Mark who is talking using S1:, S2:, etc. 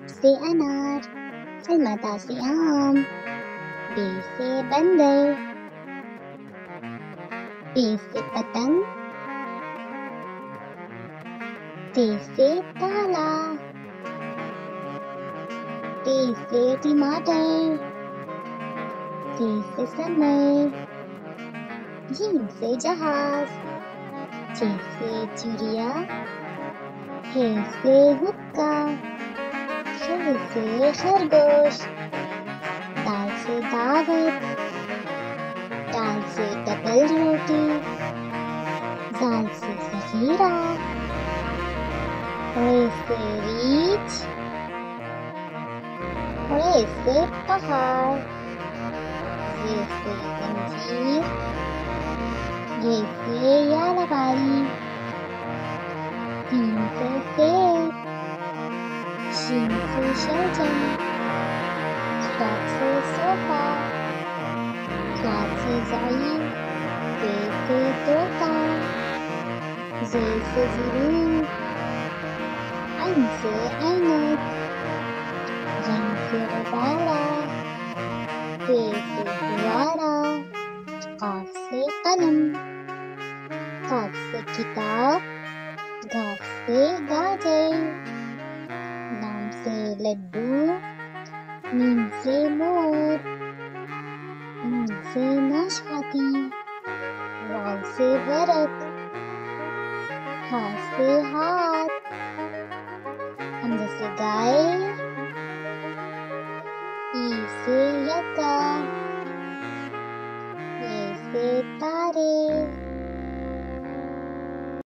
S1: से अनार, अलमता से आम, बे से बंदर, पे से पतंग, ते से ताला, ते से टमाटर, से समर, जीम से जहाज, चे से चिड़िया, हे से हुक्का, खर से खरगोश, दाल से दावत, दाल से डबल रोटी, जाल से ज़खीरा, रे से रीछ, रे से पहाड़, ये से जंजीर, ये से यालवारी, तीन से सेब, शीन से शलजम, स्वाद से सोफा, स्वाद से ज़ईर, ते से तोता, जे से ज़रूर, ऐन से ऐनक, रंग से गुब्बारा, पे से फुवारा, काफ से कलम, काफ से किताब, गाफ से गाजर, लाम से लड्डू, मीम से मोर, नून से नाशपाती, वाव से वरक, हा से हाथ, हमज़ा से गाय, ई से यक्का।